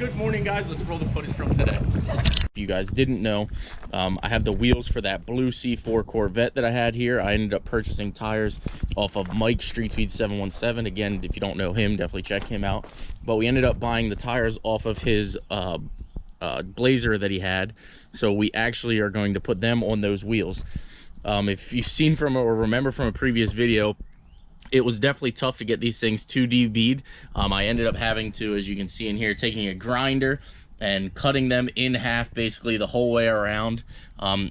Good morning, guys. Let's roll the footage from today. If you guys didn't know, I have the wheels for that blue C4 Corvette that I had here. I ended up purchasing tires off of Mike Street Speed 717. Again, if you don't know him, definitely check him out. But we ended up buying the tires off of his Blazer that he had. So we actually are going to put them on those wheels. If you've seen from or remember from a previous video, it was definitely tough to get these things 2D-bead. I ended up having to, as you can see in here, taking a grinder and cutting them in half basically the whole way around.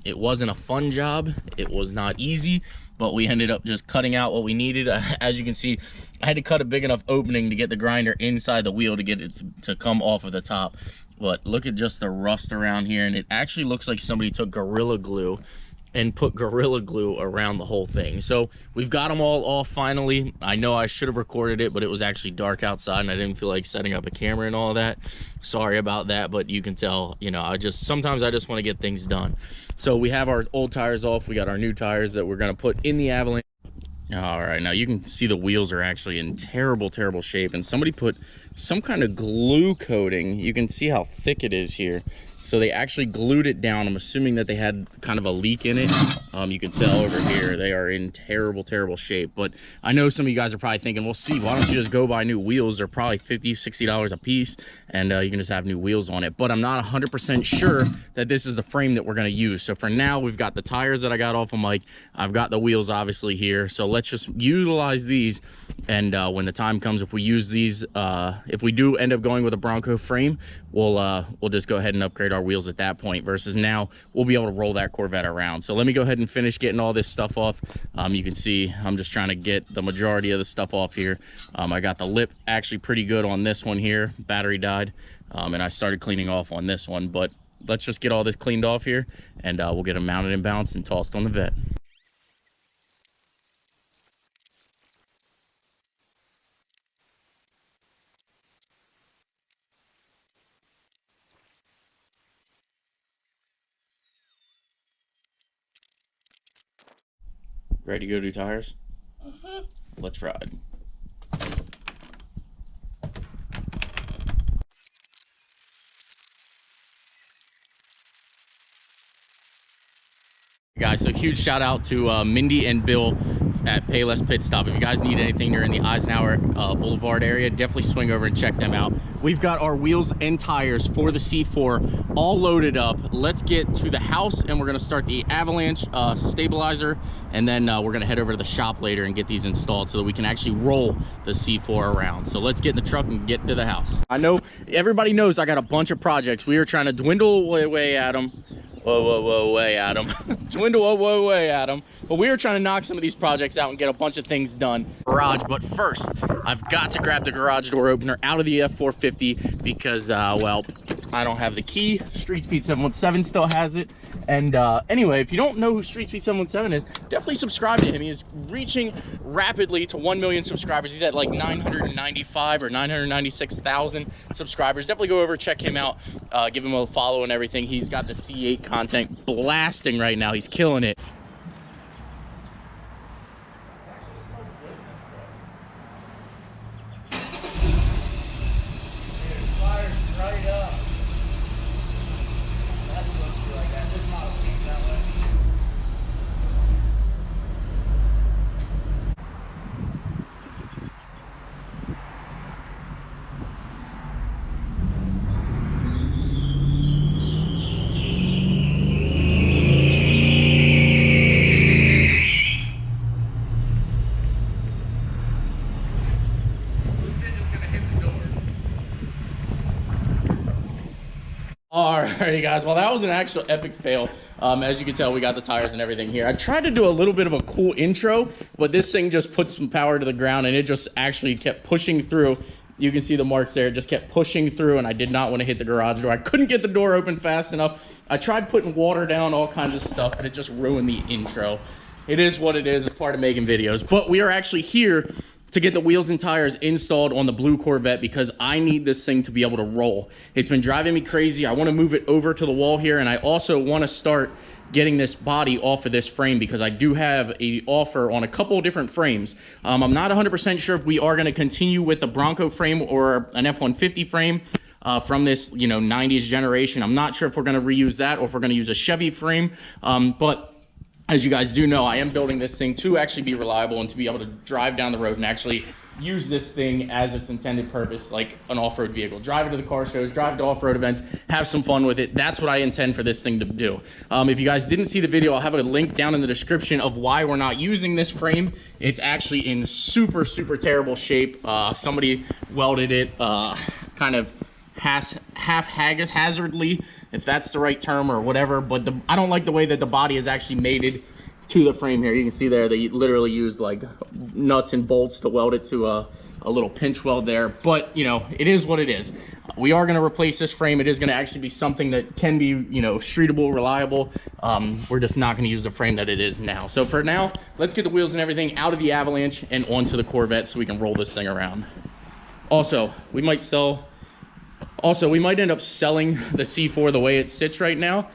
It wasn't a fun job. It was not easy, but we ended up just cutting out what we needed. As you can see, I had to cut a big enough opening to get the grinder inside the wheel to get it to come off of the top. But look at just the rust around here, and it actually looks like somebody took Gorilla Glue and put Gorilla Glue around the whole thing. So we've got them all off finally. I know I should have recorded it, but it was actually dark outside and I didn't feel like setting up a camera and all that. Sorry about that, but you can tell, you know, sometimes I just want to get things done. So we have our old tires off. We got our new tires that we're going to put in the Avalanche. All right, now you can see the wheels are actually in terrible shape, and somebody put some kind of glue coating. You can see how thick it is here. So they actually glued it down. I'm assuming that they had kind of a leak in it. You can tell over here they are in terrible shape. But I know some of you guys are probably thinking, well, see, why don't you just go buy new wheels? They're probably $50-$60 a piece, and you can just have new wheels on it. But I'm not 100% sure that this is the frame that we're going to use. So for now, we've got the tires that I got off of Mike. I've got the wheels obviously here. So let's just utilize these. And when the time comes, if we use these, if we do end up going with a Bronco frame, we'll just go ahead and upgrade our wheels at that point, versus now we'll be able to roll that Corvette around. So let me go ahead and finish getting all this stuff off. You can see I'm just trying to get the majority of the stuff off here. I got the lip actually pretty good on this one here. Battery died, and I started cleaning off on this one, but let's just get all this cleaned off here, and we'll get them mounted and balanced and tossed on the Vette. Ready to go do tires? Let's ride. Guys, so huge shout out to Mindy and Bill at Payless Pit Stop. If you guys need anything, you're in the Eisenhower Boulevard area, definitely swing over and check them out. We've got our wheels and tires for the C4 all loaded up. Let's get to the house and we're gonna start the Avalanche stabilizer, and then we're gonna head over to the shop later and get these installed so that we can actually roll the C4 around. So let's get in the truck and get to the house. I know everybody knows I got a bunch of projects. We are trying to dwindle away at them. Whoa, Adam. Dwindle away, Adam. But we are trying to knock some of these projects out and get a bunch of things done. Garage, but first, I've got to grab the garage door opener out of the F450 because, well, I don't have the key. Street Speed 717 still has it. And anyway, if you don't know who Street Speed 717 is, definitely subscribe to him. He is reaching rapidly to 1 million subscribers. He's at like 995 or 996,000 subscribers. Definitely go over, check him out, give him a follow and everything. He's got the C8 content blasting right now. He's killing it. Alrighty guys, well that was an actual epic fail. As you can tell, we got the tires and everything here. I tried to do a little bit of a cool intro, but this thing just put some power to the ground and it just actually kept pushing through. You can see the marks there. It just kept pushing through and I did not want to hit the garage door. I couldn't get the door open fast enough. I tried putting water down, all kinds of stuff, but it just ruined the intro. It is what it is. It's part of making videos. But we are actually here to get the wheels and tires installed on the blue Corvette because I need this thing to be able to roll. It's been driving me crazy. I want to move it over to the wall here, and I also want to start getting this body off of this frame because I do have a offer on a couple of different frames. I'm not 100% sure if we are going to continue with the Bronco frame or an F-150 frame. from this, 90s generation. I'm not sure if we're going to reuse that or if we're going to use a Chevy frame, but as you guys do know, I am building this thing to actually be reliable and to be able to drive down the road and actually use this thing as its intended purpose, like an off-road vehicle. Drive it to the car shows, drive it to off-road events, have some fun with it. That's what I intend for this thing to do. If you guys didn't see the video, I'll have a link down in the description of why we're not using this frame. It's actually in super, super terrible shape. Somebody welded it kind of haphazardly, if that's the right term or whatever, but I don't like the way that the body is actually mated to the frame here. You can see there they literally used like nuts and bolts to weld it to a little pinch weld there, but it is what it is. We are going to replace this frame. It is going to actually be something that can be streetable, reliable. We're just not going to use the frame that it is now. So for now, let's get the wheels and everything out of the Avalanche and onto the Corvette so we can roll this thing around. Also, we might end up selling the C4 the way it sits right now.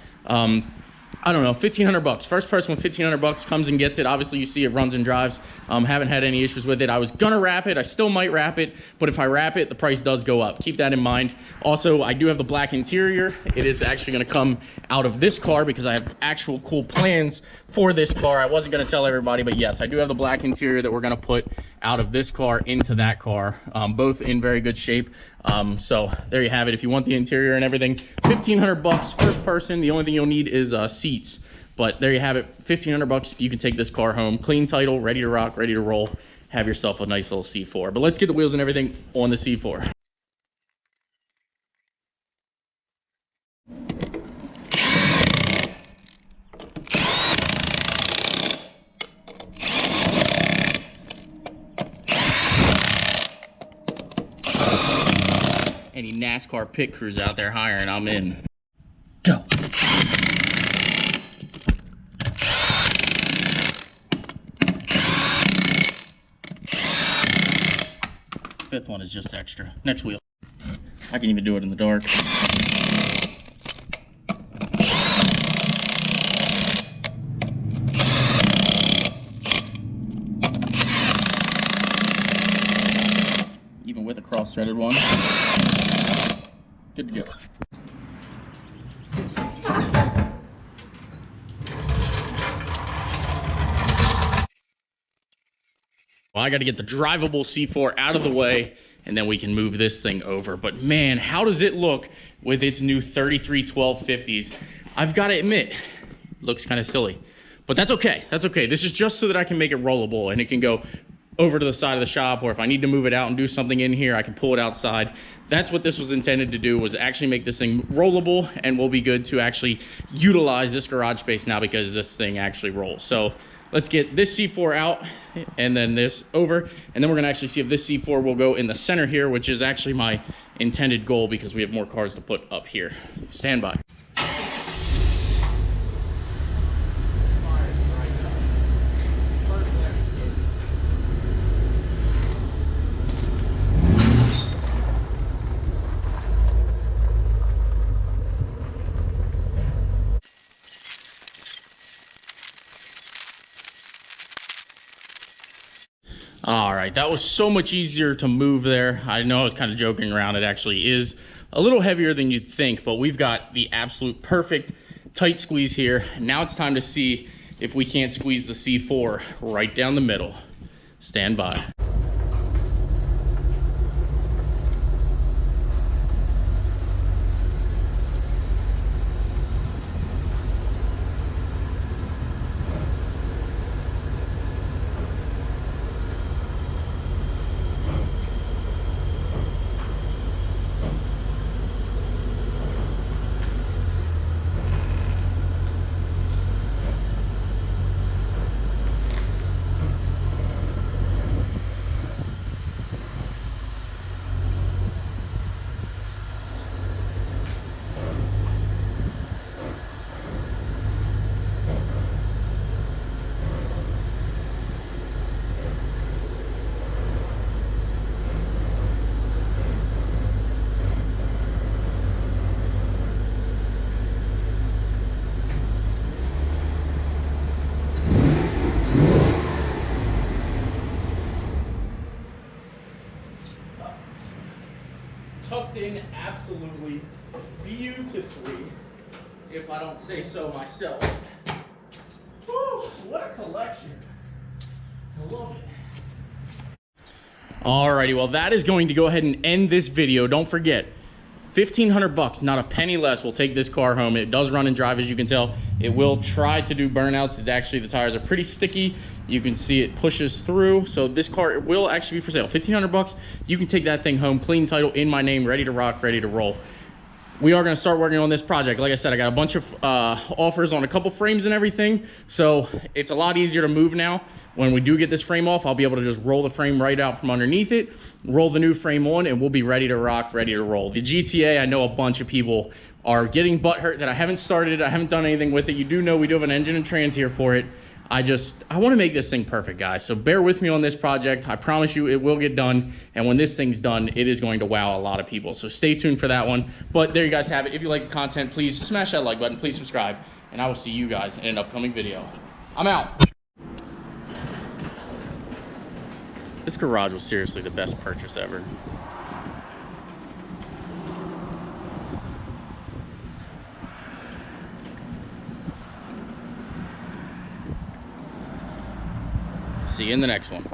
I don't know, 1,500 bucks. First person with 1,500 bucks comes and gets it. Obviously, you see it runs and drives. Haven't had any issues with it. I was gonna wrap it. I still might wrap it, but if I wrap it, the price does go up. Keep that in mind. Also, I do have the black interior. It is actually gonna come out of this car because I have actual cool plans for this car. I wasn't gonna tell everybody, but yes, I do have the black interior that we're gonna put out of this car into that car, both in very good shape. So there you have it. If you want the interior and everything, 1,500 bucks first person. The only thing you'll need is seats, but there you have it. 1,500 bucks. You can take this car home, clean title, ready to rock, ready to roll. Have yourself a nice little C4. But let's get the wheels and everything on the C4. Any NASCAR pit crews out there hiring, I'm in. Go. Fifth one is just extra. Next wheel. I can even do it in the dark. Even with a cross-threaded one. Good to go. Well, I got to get the drivable C4 out of the way, and then we can move this thing over. But man, how does it look with its new 331250s? I've got to admit, it looks kind of silly, but that's okay. That's okay. This is just so that I can make it rollable and it can go over to the side of the shop, or if I need to move it out and do something in here, I can pull it outside. That's what this was intended to do, was actually make this thing rollable, and we'll be good to actually utilize this garage space now because this thing actually rolls. So let's get this C4 out and then this over, and then we're gonna actually see if this C4 will go in the center here, which is actually my intended goal because we have more cars to put up here. Stand by. All right, that was so much easier to move there. I know I was kind of joking around. It actually is a little heavier than you'd think, but we've got the absolute perfect tight squeeze here. Now it's time to see if we can't squeeze the C4 right down the middle. Stand by. tucked in absolutely beautifully, if I don't say so myself. Woo, what a collection. I love it. Alrighty, well that is going to go ahead and end this video. Don't forget, 1,500 bucks, not a penny less, will take this car home. It does run and drive, as you can tell. It will try to do burnouts. It actually, the tires are pretty sticky. You can see it pushes through. So this car will actually be for sale. 1,500 bucks, you can take that thing home, clean title, in my name, ready to rock, ready to roll. We are going to start working on this project. Like I said, I got a bunch of offers on a couple frames and everything, so it's a lot easier to move now. When we do get this frame off, I'll be able to just roll the frame right out from underneath it, roll the new frame on, and we'll be ready to rock, ready to roll. The GTA, I know a bunch of people are getting butthurt that I haven't started it, I haven't done anything with it. You do know we do have an engine and trans here for it. I want to make this thing perfect, guys. So bear with me on this project. I promise you it will get done. And when this thing's done, it is going to wow a lot of people. So stay tuned for that one. But there you guys have it. If you like the content, please smash that like button. Please subscribe. And I will see you guys in an upcoming video. I'm out. This garage was seriously the best purchase ever. See you in the next one.